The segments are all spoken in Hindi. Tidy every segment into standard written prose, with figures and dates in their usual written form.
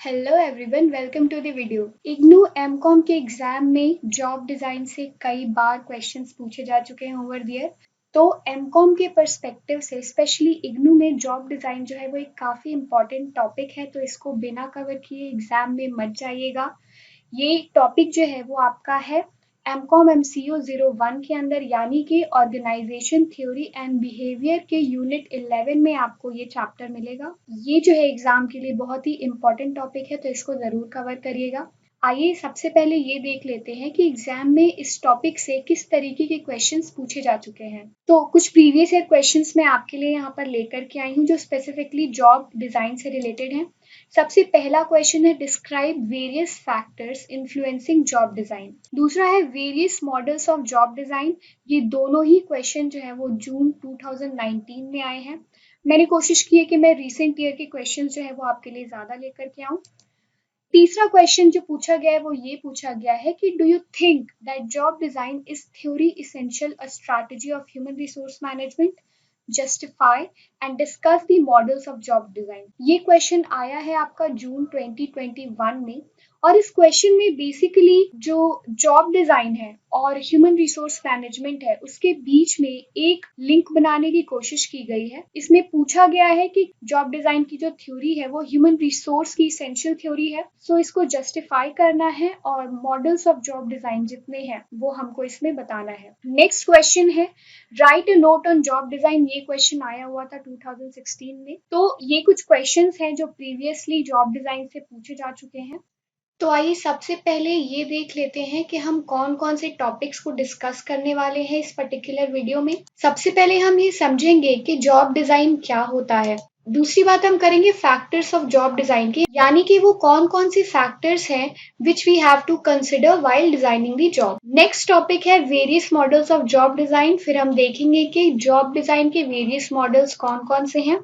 Hello everyone, welcome to the video. IGNOU MCom के एग्जाम में जॉब डिज़ाइन से कई बार क्वेश्चंस पूछे जा चुके हैं ओवर द ईयर। तो एमकॉम के पर्सपेक्टिव से स्पेशली इग्नू में जॉब डिज़ाइन जो है वो एक काफ़ी इम्पॉर्टेंट टॉपिक है, तो इसको बिना कवर किए एग्जाम में मत जाइएगा। ये टॉपिक जो है वो आपका है एमकॉम MCO 01 के अंदर, यानी कि ऑर्गेनाइजेशन थ्योरी एंड बिहेवियर के यूनिट 11 में आपको ये चैप्टर मिलेगा। ये जो है एग्जाम के लिए बहुत ही इम्पोर्टेंट टॉपिक है, तो इसको जरूर कवर करिएगा। आइए सबसे पहले ये देख लेते हैं कि एग्जाम में इस टॉपिक से किस तरीके के क्वेश्चंस पूछे जा चुके हैं। तो कुछ प्रीवियस ईयर क्वेश्चंस मैं आपके लिए यहाँ पर लेकर के आई हूँ जो स्पेसिफिकली जॉब डिजाइन से रिलेटेड हैं। सबसे पहला क्वेश्चन है describe various factors influencing job design. दूसरा है various models of job design. ये दोनों ही क्वेश्चन जो है वो जून 2019 में आए हैं। मैंने कोशिश की है कि मैं रिसेंट ईयर के क्वेश्चन जो है वो आपके लिए ज्यादा लेकर के आऊं। तीसरा क्वेश्चन जो पूछा गया है वो ये पूछा गया है कि do you think that job design is theory essential a strategy of human resource management, justify and discuss the models of job design. ये क्वेश्चन आया है आपका जून 2021 में, और इस क्वेश्चन में बेसिकली जो जॉब डिजाइन है और ह्यूमन रिसोर्स मैनेजमेंट है उसके बीच में एक लिंक बनाने की कोशिश की गई है। इसमें पूछा गया है कि जॉब डिजाइन की जो थ्योरी है वो ह्यूमन रिसोर्स की इसेंशियल थ्योरी है, सो इसको जस्टिफाई करना है और मॉडल्स ऑफ जॉब डिजाइन जितने हैं वो हमको इसमें बताना है। नेक्स्ट क्वेश्चन है right a note on job design. ये क्वेश्चन आया हुआ था 2016 में। तो ये कुछ क्वेश्चंस हैं जो प्रीवियसली जॉब डिजाइन से पूछे जा चुके हैं। तो आइए सबसे पहले ये देख लेते हैं कि हम कौन कौन से टॉपिक्स को डिस्कस करने वाले हैं इस पर्टिकुलर वीडियो में। सबसे पहले हम ये समझेंगे कि जॉब डिजाइन क्या होता है। दूसरी बात हम करेंगे फैक्टर्स ऑफ जॉब डिजाइन की, यानी कि वो कौन कौन से फैक्टर्स हैं which we have to consider while designing the job. Next topic है various models of job design. फिर हम देखेंगे कि जॉब डिजाइन के वेरियस मॉडल्स कौन कौन से हैं।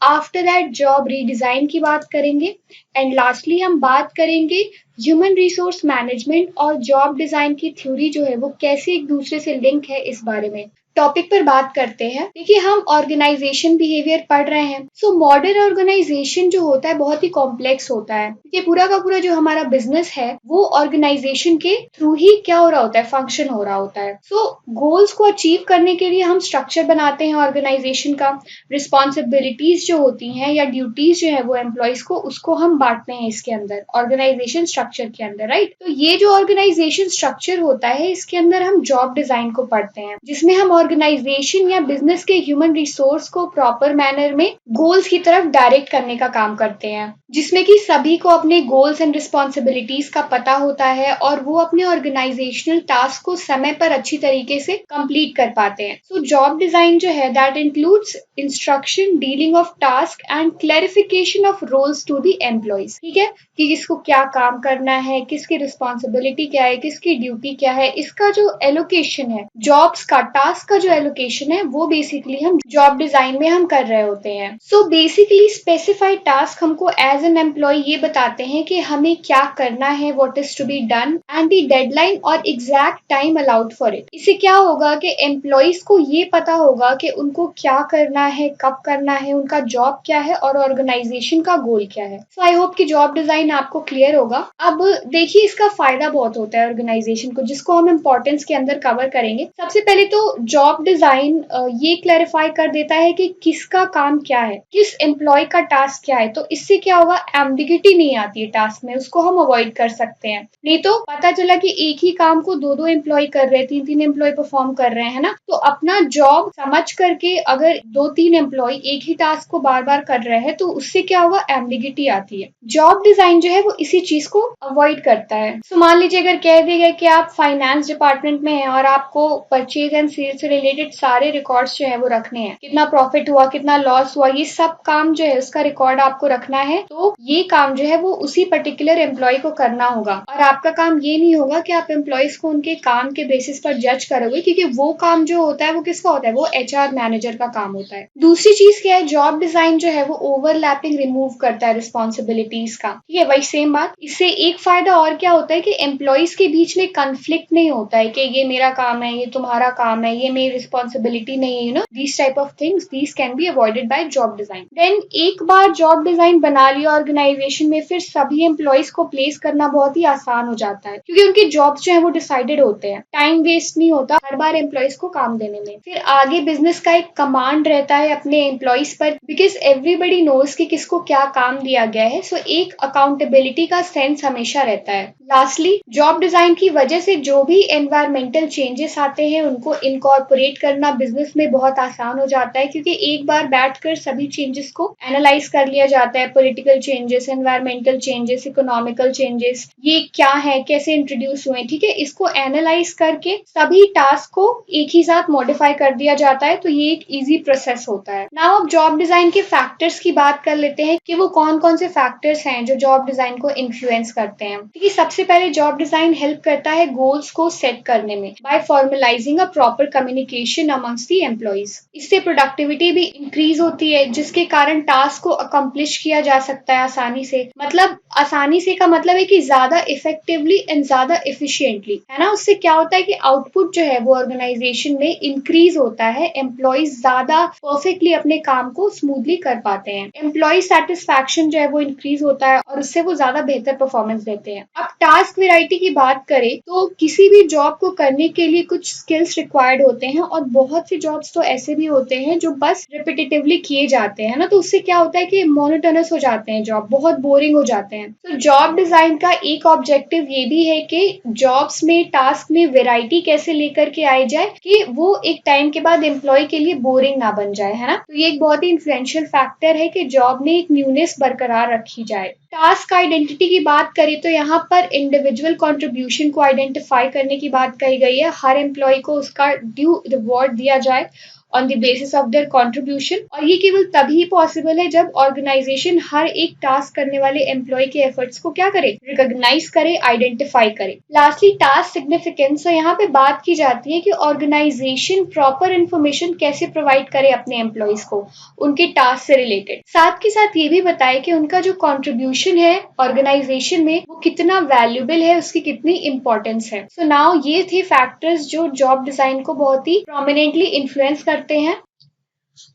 आफ्टर दैट जॉब रीडिजाइन की बात करेंगे। एंड लास्टली हम बात करेंगे ह्यूमन रिसोर्स मैनेजमेंट और जॉब डिजाइन की थ्योरी जो है वो कैसे एक दूसरे से लिंक है, इस बारे में टॉपिक पर बात करते हैं। देखिए हम ऑर्गेनाइजेशन बिहेवियर पढ़ रहे हैं। सो मॉडर्न ऑर्गेनाइजेशन जो होता है बहुत ही कॉम्प्लेक्स होता है। ये पूरा का पूरा जो हमारा बिजनेस है वो ऑर्गेनाइजेशन के थ्रू ही क्या हो रहा होता है, फंक्शन हो रहा होता है। सो गोल्स को अचीव करने के लिए हम स्ट्रक्चर बनाते हैं ऑर्गेनाइजेशन का। रिस्पॉन्सिबिलिटीज जो होती हैं या ड्यूटीज जो है वो एम्प्लॉयज को, उसको हम बांटते हैं इसके अंदर ऑर्गेनाइजेशन स्ट्रक्चर के अंदर, राइट। तो ये जो ऑर्गेनाइजेशन स्ट्रक्चर होता है इसके अंदर हम जॉब डिजाइन को पढ़ते हैं, जिसमें हम ऑर्गेनाइजेशन या बिजनेस के ह्यूमन रिसोर्स को प्रॉपर मैनर में गोल्स की तरफ डायरेक्ट करने का काम करते हैं, जिसमें कि सभी को अपने गोल्स एंड रिस्पॉन्सिबिलिटीज का पता होता है और वो अपने ऑर्गेनाइजेशनल टास्क को समय पर अच्छी तरीके से कंप्लीट कर पाते हैं। सो जॉब डिजाइन जो है that includes instruction, dealing of task and clarification of roles to the employees. ठीक है कि किसको क्या काम करना है, किसकी रिस्पॉन्सिबिलिटी क्या है, किसकी ड्यूटी क्या है, इसका जो एलोकेशन है, जॉब्स का, टास्क का जो एलोकेशन है वो बेसिकली हम जॉब डिजाइन में हम कर रहे होते हैं। सो बेसिकली स्पेसिफाइड टास्क हमको एज एन एम्प्लॉय ये बताते हैं कि हमें क्या करना है, what is to be done and the deadline और exact time allowed for it. इससे क्या होगा कि एम्प्लॉयज को ये पता होगा कि उनको क्या करना है, कब करना है, उनका जॉब क्या है और ऑर्गेनाइजेशन का गोल क्या है। सो आई होप कि जॉब डिजाइन आपको क्लियर होगा। अब देखिए इसका फायदा बहुत होता है ऑर्गेनाइजेशन को, जिसको हम इम्पोर्टेंस के अंदर कवर करेंगे। सबसे पहले तो जॉब डिजाइन ये क्लैरिफाई कर देता है कि किसका काम क्या है, किस एम्प्लॉय का टास्क क्या है। तो इससे क्या होगा, एम्बिगिटी नहीं आती है टास्क में, उसको हम अवॉइड कर सकते हैं। नहीं तो पता चला कि एक ही काम को दो दो एम्प्लॉय कर रहे हैं, तीन तीन एम्प्लॉय परफॉर्म कर रहे हैं ना, तो अपना जॉब समझ करके अगर दो तीन एम्प्लॉय एक ही टास्क को बार बार कर रहे हैं तो उससे क्या होगा, एम्बिगिटी आती है। जॉब डिजाइन जो है वो इसी चीज को अवॉइड करता है। सो मान लीजिए अगर कह दिया गया कि आप फाइनेंस डिपार्टमेंट में हैं और आपको परचेज एंड सेल्स से रिलेटेड सारे रिकॉर्ड्स जो है वो रखने हैं, कितना प्रॉफिट हुआ, कितना लॉस हुआ, ये सब काम जो है उसका रिकॉर्ड आपको रखना है। तो ये काम जो है वो उसी पर्टिकुलर एम्प्लॉय को करना होगा, और आपका काम ये नहीं होगा कि आप एम्प्लॉयज को उनके काम के बेसिस पर जज करोगे, क्योंकि वो काम जो होता है वो किसका होता है, वो HR मैनेजर का काम होता है। दूसरी चीज क्या है, जॉब डिजाइन जो है वो ओवरलैपिंग रिमूव करता है रिस्पॉन्सिबिलिटीज का। ठीक है, वही सेम बात। इससे एक फायदा और क्या होता है कि एम्प्लॉयज के बीच में कंफ्लिक्ट नहीं होता है कि ये मेरा काम है, ये तुम्हारा काम है, ये नहीं, रिस्पॉन्सिबिलिटी नहीं, these type of things, these can be avoided by job design. Then एक बार जॉब डिजाइन बना लिया ऑर्गेनाइजेशन में, फिर सभी एम्प्लॉयज को प्लेस करना बहुत ही आसान हो जाता है, क्योंकि उनके जॉब्स जो है वो डिसाइडेड होते हैं, टाइम वेस्ट नहीं होता हर बार एम्प्लॉयज को काम देने में। फिर आगे बिजनेस का एक कमांड रहता है अपने एम्प्लॉयज पर, बिकॉज एवरीबडी नोज कि किसको क्या काम दिया गया है, सो एक अकाउंटेबिलिटी का सेंस हमेशा रहता है। लास्टली, जॉब डिजाइन की वजह से जो भी एनवायरमेंटल चेंजेस आते हैं उनको इनकॉर्पोरेट करना बिजनेस में बहुत आसान हो जाता है, क्योंकि एक बार बैठकर सभी चेंजेस को एनालाइज कर लिया जाता है। Political changes, environmental changes, economical changes, ये क्या है, कैसे इंट्रोड्यूस हुए, ठीक है, इसको एनालाइज करके सभी टास्क को एक ही साथ मॉडिफाई कर दिया जाता है, तो ये एक इजी प्रोसेस होता है। नाउ अब जॉब डिजाइन के फैक्टर्स की बात कर लेते हैं कि वो कौन कौन से फैक्टर्स हैं जो जॉब डिजाइन को इन्फ्लुएंस करते हैं। ठीक है, सबसे पहले जॉब डिजाइन हेल्प करता है गोल्स को सेट करने में by formalising a proper communication amongst the employees. इससे प्रोडक्टिविटी भी इंक्रीज होती है, जिसके कारण टास्क को अकम्प्लिश किया जा सकता है आसानी से। मतलब आसानी से का मतलब है कि ज्यादा इफेक्टिवली एंड ज्यादा एफिशिएंटली, है ना। उससे क्या होता है कि आउटपुट जो है वो ऑर्गेनाइजेशन में इंक्रीज होता है, एम्प्लॉइज ज्यादा परफेक्टली अपने काम को स्मूथली कर पाते हैं, एम्प्लॉय सेटिस्फैक्शन जो है वो इंक्रीज होता है और उससे वो ज्यादा बेहतर परफॉर्मेंस देते हैं। अब टास्क वेराइटी की बात करें तो किसी भी जॉब को करने के लिए कुछ स्किल्स रिक्वायर्ड होते हैं, और बहुत सी जॉब्स तो ऐसे भी होते हैं जो बस रिपीटेटिवली किए जाते हैं ना, तो उससे क्या होता है कि मोनोटोनस हो जाते हैं, जॉब बहुत बोरिंग हो जाते हैं। तो जॉब डिजाइन का एक ऑब्जेक्टिव ये भी है कि जॉब्स में, टास्क में वेराइटी कैसे लेकर के आई जाए कि वो एक टाइम के बाद एम्प्लॉय के लिए बोरिंग ना बन जाए, है ना। तो ये एक बहुत ही इन्फ्लुएंशियल फैक्टर है कि जॉब में एक न्यूनेस बरकरार रखी जाए। टास्क आइडेंटिटी की बात करें तो यहाँ पर इंडिविजुअल कंट्रीब्यूशन को आइडेंटिफाई करने की बात कही गई है। हर एम्प्लॉय को उसका ड्यू रिवॉर्ड दिया जाए on the basis of their contribution, और ये केवल तभी पॉसिबल है जब ऑर्गेनाइजेशन हर एक टास्क करने वाले एम्प्लॉय के एफर्ट्स को क्या करे, रिकॉग्नाइज करे, आइडेंटिफाई करे। Lastly, task significance. तो यहाँ पे बात की जाती है कि ऑर्गेनाइजेशन प्रॉपर इन्फॉर्मेशन कैसे प्रोवाइड करे अपने एम्प्लॉयज को उनके टास्क से रिलेटेड, साथ के साथ ये भी बताए कि उनका जो कंट्रीब्यूशन है ऑर्गेनाइजेशन में वो कितना वैल्यूएबल है, उसकी कितनी इंपॉर्टेंस है। सो नाउ ये थे फैक्टर्स जो जॉब डिजाइन को बहुत ही प्रोमिनेंटली इन्फ्लुएंस करते हैं।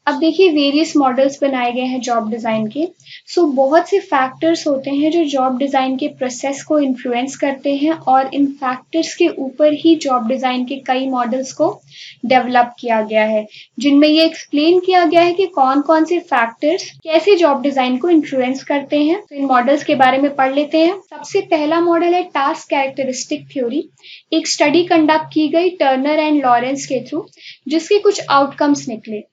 अब देखिए, वेरियस मॉडल्स बनाए गए हैं जॉब डिजाइन के। सो बहुत से फैक्टर्स होते हैं जो जॉब डिजाइन के प्रोसेस को इन्फ्लुएंस करते हैं, और इन फैक्टर्स के ऊपर ही जॉब डिजाइन के कई मॉडल्स को डेवलप किया गया है, जिनमें ये एक्सप्लेन किया गया है कि कौन कौन से फैक्टर्स कैसे जॉब डिजाइन को इन्फ्लुएंस करते हैं। तो इन मॉडल्स के बारे में पढ़ लेते हैं। सबसे पहला मॉडल है टास्क कैरेक्टरिस्टिक थ्योरी। एक स्टडी कंडक्ट की गई टर्नर एंड लॉरेंस के थ्रू, जिसके कुछ आउटकम्स निकले।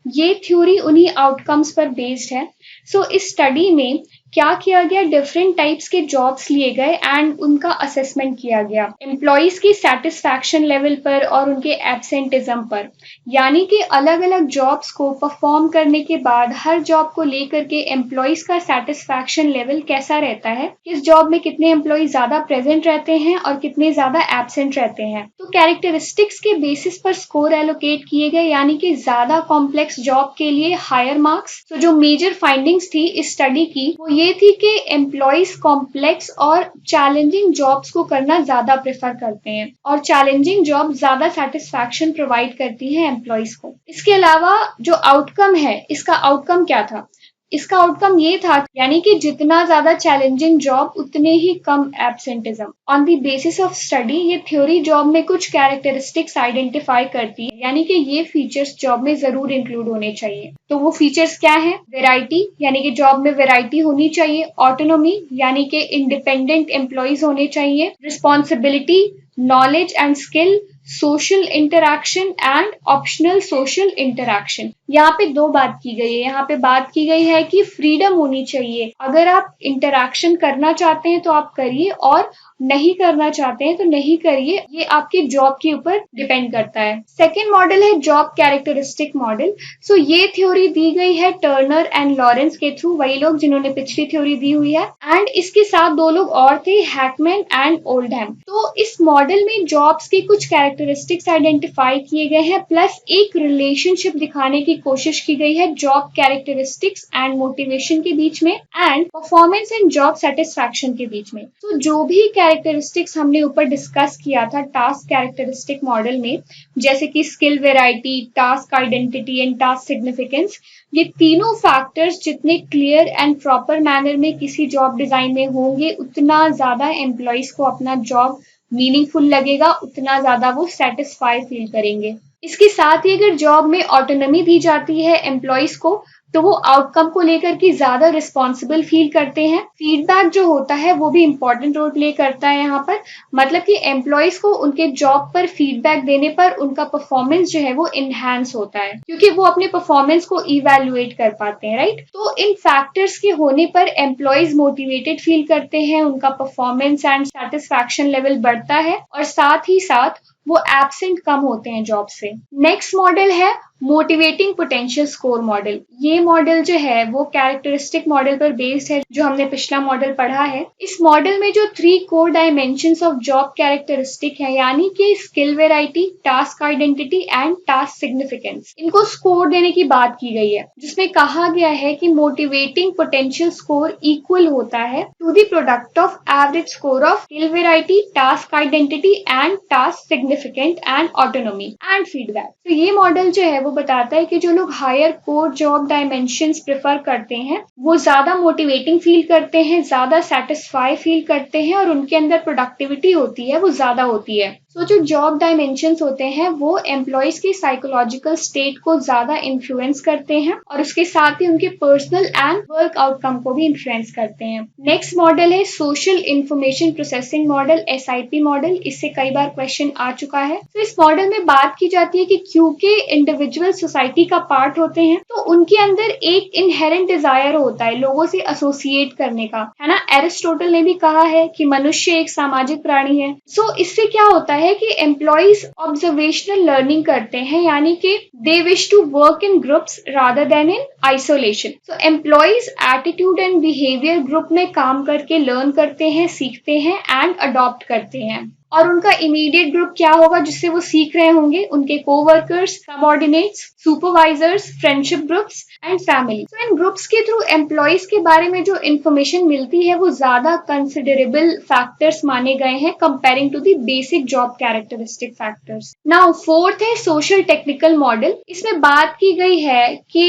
ये थ्योरी उन्हीं आउटकम्स पर बेस्ड है। सो इस स्टडी में क्या किया गया, डिफरेंट टाइप्स के जॉब्स लिए गए एंड उनका असेसमेंट किया गया एम्प्लॉइज की सेटिस्फैक्शन लेवल पर और उनके एब्सेंटिज्म पर। यानी कि अलग अलग जॉब्स को परफॉर्म करने के बाद हर जॉब को लेकर के एम्प्लॉइज का सेटिस्फैक्शन लेवल कैसा रहता है, किस जॉब में कितने एम्प्लॉइज ज्यादा प्रेजेंट रहते हैं और कितने ज्यादा एब्सेंट रहते हैं। तो कैरेक्टरिस्टिक्स के बेसिस पर स्कोर एलोकेट किए गए, यानी कि ज्यादा कॉम्प्लेक्स जॉब के लिए हायर मार्क्स। तो जो मेजर फाइंडिंग्स थी इस स्टडी की वो ये थी कि एम्प्लॉइज कॉम्प्लेक्स और चैलेंजिंग जॉब्स को करना ज्यादा प्रेफर करते हैं, और चैलेंजिंग जॉब ज्यादा सेटिस्फैक्शन प्रोवाइड करती है एम्प्लॉइज को। इसके अलावा जो आउटकम है, इसका आउटकम क्या था, इसका आउटकम ये था, यानी कि जितना ज्यादा चैलेंजिंग जॉब उतने ही कम absenteeism. On the basis of study ये थ्योरी जॉब में कुछ कैरेक्टरिस्टिक्स आइडेंटिफाई करती है, यानी कि ये फीचर्स जॉब में जरूर इंक्लूड होने चाहिए। तो वो फीचर्स क्या है, वेराइटी, यानी कि जॉब में वेराइटी होनी चाहिए, ऑटोनॉमी, यानी कि इंडिपेंडेंट एम्प्लॉइज होने चाहिए, responsibility, knowledge and skill, social interaction and optional social interaction. यहाँ पे दो बात की गई है, यहाँ पे बात की गई है कि फ्रीडम होनी चाहिए। अगर आप इंटरैक्शन करना चाहते हैं तो आप करिए, और नहीं करना चाहते हैं तो नहीं करिए, ये आपके जॉब के ऊपर डिपेंड करता है। सेकेंड मॉडल है जॉब कैरेक्टरिस्टिक मॉडल। सो ये थ्योरी दी गई है टर्नर एंड लॉरेंस के थ्रू, वही लोग जिन्होंने पिछली थ्योरी दी हुई है, एंड इसके साथ दो लोग और थे, हैकमैन एंड ओल्डहैम। तो इस मॉडल में जॉब्स के कुछ कैरेक्टरिस्टिक्स आइडेंटिफाई किए गए हैं, प्लस एक रिलेशनशिप दिखाने की कोशिश की गई है जॉब कैरेक्टरिस्टिक्स एंड मोटिवेशन के बीच में and performance and job satisfaction के बीच में। तो जो भी कैरेक्टरिस्टिक्स हमने ऊपर डिस्कस किया था टास्क कैरेक्टरिस्टिक मॉडल में, जैसे कि skill variety, task identity and task significance, ये तीनों फैक्टर्स जितने क्लियर एंड प्रॉपर मैनर में किसी जॉब डिजाइन में होंगे, उतना ज्यादा एम्प्लॉइज को अपना जॉब मीनिंगफुल लगेगा, उतना ज्यादा वो सेटिस्फाई फील करेंगे। इसके साथ ही अगर जॉब में ऑटोनॉमी दी जाती है एम्प्लॉइज को, तो वो आउटकम को लेकर के ज्यादा रिस्पॉन्सिबल फील करते हैं। फीडबैक जो होता है वो भी इम्पोर्टेंट रोल प्ले करता है यहाँ पर, मतलब कि एम्प्लॉइज को उनके जॉब पर फीडबैक देने पर उनका परफॉर्मेंस जो है वो इनहैंस होता है, क्योंकि वो अपने परफॉर्मेंस को इवेल्युएट कर पाते हैं, राइट। तो इन फैक्टर्स के होने पर एम्प्लॉइज मोटिवेटेड फील करते हैं, उनका परफॉर्मेंस एंड सेटिस्फैक्शन लेवल बढ़ता है और साथ ही साथ वो एब्सेंट कम होते हैं जॉब से। नेक्स्ट मॉडल है मोटिवेटिंग पोटेंशियल स्कोर मॉडल। ये मॉडल जो है वो कैरेक्टरिस्टिक मॉडल पर बेस्ड है, जो हमने पिछला मॉडल पढ़ा है। इस मॉडल में जो 3 core dimensions of job characteristic है, यानी कि skill variety, task identity and task significance, इनको स्कोर देने की बात की गई है, जिसमें कहा गया है कि मोटिवेटिंग पोटेंशियल स्कोर इक्वल होता है to the product of average score of skill variety, task identity and task significant and autonomy and feedback. तो ये मॉडल जो है वो बताता है कि जो लोग higher core job dimensions prefer करते हैं वो ज्यादा मोटिवेटिंग फील करते हैं, ज्यादा सेटिस्फाई फील करते हैं और उनके अंदर प्रोडक्टिविटी होती है वो ज्यादा होती है। तो जो जॉब डायमेंशंस होते हैं वो एम्प्लॉइज की साइकोलॉजिकल स्टेट को ज्यादा इन्फ्लुएंस करते हैं और उसके साथ ही उनके पर्सनल एंड वर्क आउटकम को भी इन्फ्लुएंस करते हैं। नेक्स्ट मॉडल है social information processing model, SIP model. इससे कई बार क्वेश्चन आ चुका है। तो इस मॉडल में बात की जाती है कि क्योंकि इंडिविजुअल सोसाइटी का पार्ट होते हैं तो उनके अंदर एक इनहेरेंट डिजायर होता है लोगों से एसोसिएट करने का, है ना। एरिस्टोटल ने भी कहा है कि मनुष्य एक सामाजिक प्राणी है। सो इससे क्या होता है कि एम्प्लॉइज ऑब्जर्वेशनल लर्निंग करते हैं, यानी कि they wish to work in groups rather than in isolation. So employees attitude and behaviour group में काम करके लर्न करते हैं, सीखते हैं एंड अडॉप्ट करते हैं। और उनका इमीडिएट ग्रुप क्या होगा जिससे वो सीख रहे होंगे? उनके coworkers, subordinates, supervisors, friendship groups and family. तो इन ग्रुप्स के थ्रू एम्प्लॉइज के बारे में जो इन्फॉर्मेशन मिलती है वो ज्यादा कंसिडरेबल फैक्टर्स माने गए हैं comparing to the basic job characteristic factors. Now fourth है सोशल टेक्निकल मॉडल। इसमें बात की गई है कि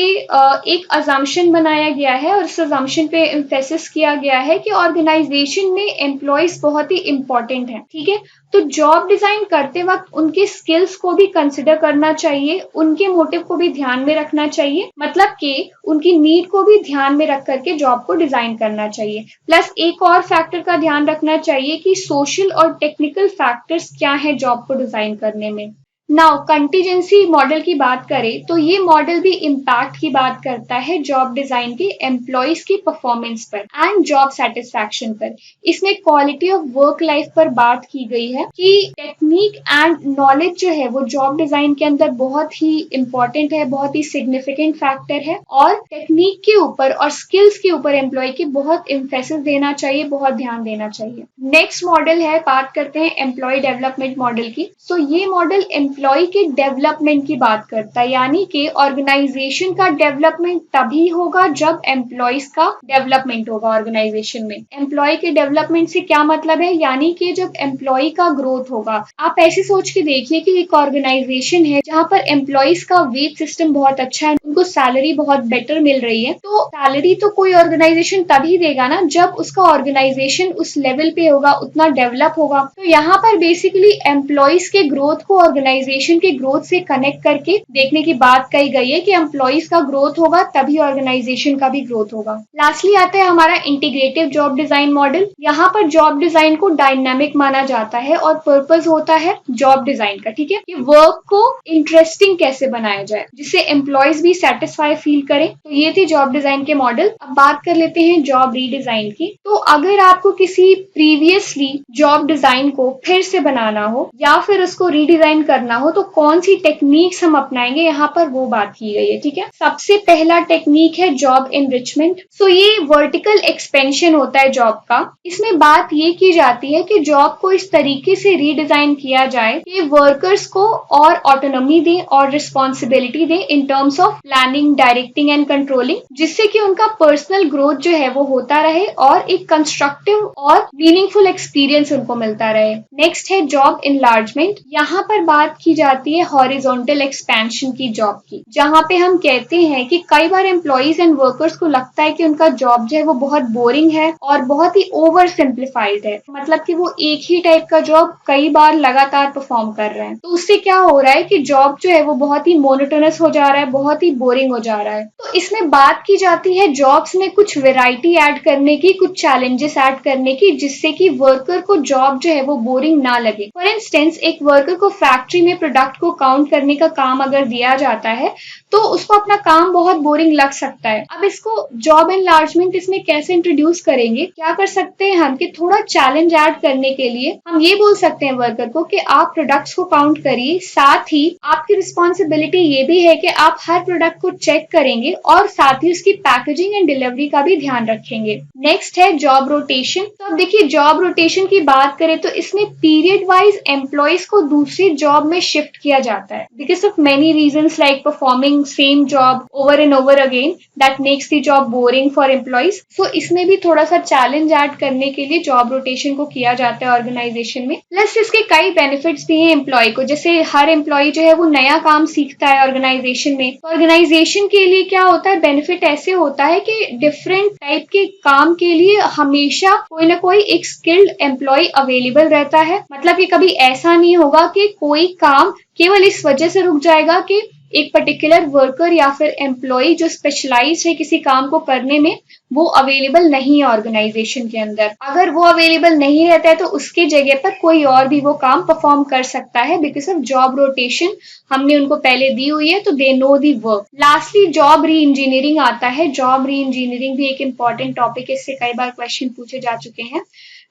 एक अजम्पशन बनाया गया है और इस अजम्पशन पे एम्फेसिस किया गया है कि ऑर्गेनाइजेशन में एम्प्लॉइज बहुत ही इंपॉर्टेंट है, ठीक है। तो जॉब डिजाइन करते वक्त उनके स्किल्स को भी कंसिडर करना चाहिए, उनके मोटिव को भी ध्यान में रखना चाहिए, मतलब कि उनकी नीड को भी ध्यान में रख करके जॉब को डिजाइन करना चाहिए। प्लस एक और फैक्टर का ध्यान रखना चाहिए कि सोशल और टेक्निकल फैक्टर्स क्या है जॉब को डिजाइन करने में। नाउ कंटीजेंसी मॉडल की बात करें तो ये मॉडल भी इम्पैक्ट की बात करता है जॉब डिजाइन के एम्प्लॉइज की परफॉर्मेंस पर एंड जॉब सेटिस्फैक्शन पर। इसमें क्वालिटी ऑफ वर्क लाइफ पर बात की गई है कि टेक्निक एंड नॉलेज जो है वो जॉब डिजाइन के अंदर बहुत ही इंपॉर्टेंट है, बहुत ही सिग्निफिकेंट फैक्टर है और टेक्निक के ऊपर और स्किल्स के ऊपर एम्प्लॉय के बहुत एम्फेसिस देना चाहिए, बहुत ध्यान देना चाहिए। नेक्स्ट मॉडल है, बात करते हैं एम्प्लॉय डेवलपमेंट मॉडल की। सो ये मॉडल एम्प्लॉय के डेवलपमेंट की बात करता है, यानी कि ऑर्गेनाइजेशन का डेवलपमेंट तभी होगा जब एम्प्लॉयज का डेवलपमेंट होगा ऑर्गेनाइजेशन में। एम्प्लॉय के डेवलपमेंट से क्या मतलब है? यानी कि जब एम्प्लॉय का ग्रोथ होगा। आप ऐसे सोच के देखिए कि एक ऑर्गेनाइजेशन है जहां पर एम्प्लॉयज का वेज सिस्टम बहुत अच्छा है, उनको सैलरी बहुत बेटर मिल रही है। तो सैलरी तो कोई ऑर्गेनाइजेशन तभी देगा ना जब उसका ऑर्गेनाइजेशन उस लेवल पे होगा, उतना डेवलप होगा। तो यहाँ पर बेसिकली एम्प्लॉयज के ग्रोथ को ऑर्गेनाइजेशन के ग्रोथ से कनेक्ट करके देखने की बात कही गई है कि एम्प्लॉयज का ग्रोथ होगा तभी ऑर्गेनाइजेशन का भी ग्रोथ होगा। लास्टली आता है हमारा इंटीग्रेटिव जॉब डिजाइन मॉडल। यहाँ पर जॉब डिजाइन को डायनामिक माना जाता है और पर्पस होता है जॉब डिजाइन का, ठीक है, कि वर्क को इंटरेस्टिंग कैसे बनाया जाए जिससे एम्प्लॉयज भी सेटिस्फाई फील करें। तो ये थे जॉब डिजाइन के मॉडल। अब बात कर लेते हैं जॉब रीडिजाइन की। तो अगर आपको किसी प्रीवियसली जॉब डिजाइन को फिर से बनाना हो या फिर उसको रीडिजाइन करना हो तो कौन सी टेक्निक्स हम अपनाएंगे, यहाँ पर वो बात की गई है, ठीक है। सबसे पहला टेक्निक है जॉब एनरिचमेंट। सो ये वर्टिकल एक्सपेंशन होता है जॉब का। इसमें बात ये की जाती है कि जॉब को इस तरीके से रीडिजाइन किया जाए कि वर्कर्स को और ऑटोनॉमी दे और responsibility they in terms of planning, directing and controlling, जिससे कि उनका पर्सनल ग्रोथ जो है वो होता रहे और एक कंस्ट्रक्टिव और मीनिंगफुल एक्सपीरियंस उनको मिलता रहे। नेक्स्ट है जॉब इनलार्जमेंट। यहाँ पर बात की जाती है हॉरिजॉन्टल एक्सपेंशन की जॉब की, जहाँ पे हम कहते हैं कि कई बार एम्प्लॉइज एंड वर्कर्स को लगता है कि उनका जॉब जो है वो बहुत बोरिंग है और बहुत ही ओवर सिंप्लीफाइड है, मतलब कि वो एक ही टाइप का जॉब कई बार लगातार परफॉर्म कर रहे हैं। तो उससे क्या हो रहा है कि जॉब जो है वो बहुत ही मोनोटोनस हो जा रहा है, बहुत ही बोरिंग हो जा रहा है। तो इसमें बात की जाती है जॉब्स में कुछ वेराइटी ऐड करने की, कुछ चैलेंजेस ऐड करने की, जिससे कि वर्कर को जॉब जो है वो बोरिंग ना लगे। फॉर इंस्टेंस, एक वर्कर को फैक्ट्री में प्रोडक्ट को काउंट करने का काम अगर दिया जाता है तो उसको अपना काम बहुत बोरिंग लग सकता है। अब इसको जॉब एनलार्जमेंट इसमें कैसे इंट्रोड्यूस करेंगे, क्या कर सकते हैं हम कि थोड़ा चैलेंज ऐड करने के लिए हम ये बोल सकते हैं वर्कर को कि आप प्रोडक्ट्स को काउंट करिए, साथ ही आपकी रिस्पॉन्सिबिलिटी ये भी है कि आप हर प्रोडक्ट को चेक करेंगे और साथ ही उसकी पैकेजिंग एंड डिलीवरी का भी ध्यान रखेंगे। नेक्स्ट है जॉब रोटेशन। तो अब देखिए, जॉब रोटेशन की बात करें तो इसमें पीरियड वाइज एम्प्लॉयज को दूसरी जॉब में शिफ्ट किया जाता है because of many reasons like performing same job over and over again that makes the job boring for employees. So इसमें भी थोड़ा सा चैलेंज ऐड करने के लिए जॉब रोटेशन को किया जाता है ऑर्गेनाइजेशन में। प्लस इसके कई बेनिफिट्स भी हैं एम्प्लॉय को, जैसे हर एम्प्लॉय जो है वो नया काम सीखता है ऑर्गेनाइजेशन में। तो ऑर्गेनाइजेशन के लिए क्या होता है, बेनिफिट ऐसे होता है कि डिफरेंट टाइप के काम के लिए हमेशा कोई ना कोई एक स्किल्ड एम्प्लॉय अवेलेबल रहता है। मतलब कि कभी ऐसा नहीं होगा कि कोई काम केवल इस वजह से रुक जाएगा कि एक पर्टिकुलर वर्कर या फिर एम्प्लॉय जो स्पेशलाइज है किसी काम को करने में, वो अवेलेबल नहीं है ऑर्गेनाइजेशन के अंदर। अगर वो अवेलेबल नहीं रहता है तो उसके जगह पर कोई और भी वो काम परफॉर्म कर सकता है बिकॉज ऑफ जॉब रोटेशन हमने उनको पहले दी हुई है, तो they know the work. Lastly job री इंजीनियरिंग आता है। जॉब री इंजीनियरिंग भी एक इंपॉर्टेंट टॉपिक है, इससे कई बार क्वेश्चन पूछे जा चुके हैं।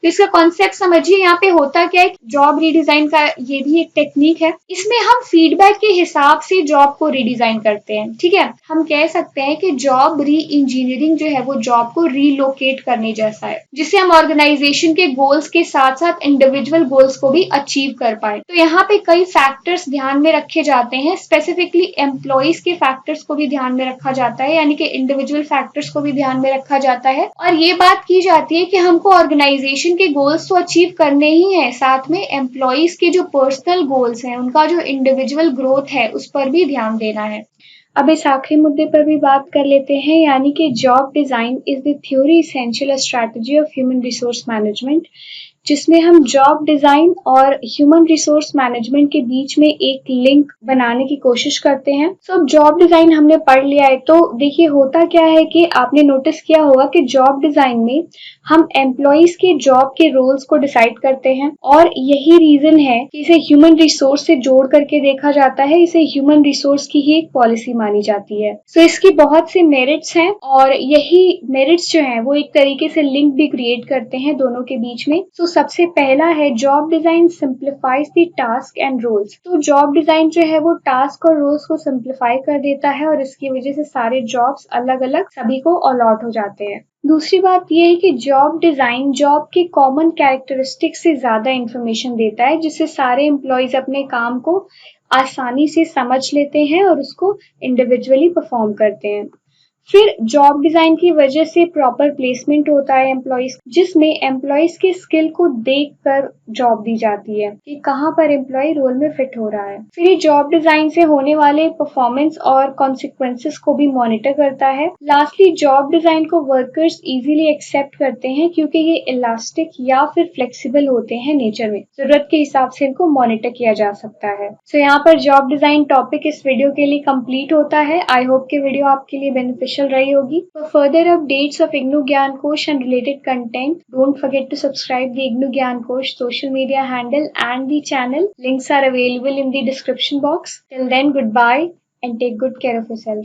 तो इसका कॉन्सेप्ट समझिए, यहाँ पे होता क्या है, जॉब रीडिजाइन का ये भी एक टेक्निक है। इसमें हम फीडबैक के हिसाब से जॉब को रीडिजाइन करते हैं। ठीक है, हम कह सकते हैं कि जॉब री इंजीनियरिंग जो है वो जॉब को रीलोकेट करने जैसा है, जिससे हम ऑर्गेनाइजेशन के गोल्स के साथ साथ इंडिविजुअल गोल्स को भी अचीव कर पाए। तो यहाँ पे कई फैक्टर्स ध्यान में रखे जाते हैं, स्पेसिफिकली एम्प्लॉइज के फैक्टर्स को भी ध्यान में रखा जाता है, यानी कि इंडिविजुअल फैक्टर्स को भी ध्यान में रखा जाता है। और ये बात की जाती है कि हमको ऑर्गेनाइजेशन के गोल्स तो अचीव करने ही है, साथ में एम्प्लॉइज के जो पर्सनल गोल्स हैं, उनका जो इंडिविजुअल ग्रोथ है, उस पर भी ध्यान देना है। अब इस आखिरी मुद्दे पर भी बात कर लेते हैं, यानी कि job design is the theory essential strategy of human resource management, जिसमें हम जॉब डिजाइन और ह्यूमन रिसोर्स मैनेजमेंट के बीच में एक लिंक बनाने की कोशिश करते हैं। अब जॉब डिजाइन हमने पढ़ लिया है, तो देखिए होता क्या है कि आपने नोटिस किया होगा कि जॉब डिजाइन में हम एम्प्लॉइज के जॉब के रोल्स को डिसाइड करते हैं, और यही रीजन है कि इसे ह्यूमन रिसोर्स से जोड़ करके देखा जाता है। इसे ह्यूमन रिसोर्स की ही एक पॉलिसी मानी जाती है। इसकी बहुत से मेरिट्स हैं, और यही मेरिट्स जो हैं वो एक तरीके से लिंक भी क्रिएट करते हैं दोनों के बीच में। सबसे पहला है job design simplifies the task and roles. तो जॉब डिजाइन जो है वो टास्क और रोल्स को सिंप्लीफाई कर देता है, और इसकी वजह से सारे जॉब्स अलग अलग सभी को अलॉट हो जाते हैं। दूसरी बात यह है कि जॉब डिजाइन जॉब के कॉमन कैरेक्टरिस्टिक्स से ज्यादा इंफॉर्मेशन देता है, जिससे सारे एम्प्लॉयज अपने काम को आसानी से समझ लेते हैं और उसको इंडिविजुअली परफॉर्म करते हैं। फिर जॉब डिजाइन की वजह से प्रॉपर प्लेसमेंट होता है एम्प्लॉइज, जिसमें एम्प्लॉइज के स्किल को देखकर जॉब दी जाती है कि कहाँ पर एम्प्लॉय रोल में फिट हो रहा है। फिर जॉब डिजाइन से होने वाले परफॉर्मेंस और कॉन्सिक्वेंसेस को भी मॉनिटर करता है। लास्टली जॉब डिजाइन को वर्कर्स इजीली एक्सेप्ट करते हैं क्योंकि ये इलास्टिक या फिर फ्लेक्सिबल होते हैं नेचर में, जरूरत के हिसाब से इनको मॉनिटर किया जा सकता है। यहाँ पर जॉब डिजाइन टॉपिक इस वीडियो के लिए कंप्लीट होता है। आई होप कि वीडियो आपके लिए बेनिफिशियल रही होगी। For further updates of IGNOU Gyankosh and related content, don't forget to subscribe the IGNOU Gyankosh social media handle and the channel. Links are available in the description box. Till then, goodbye and take good care of yourself.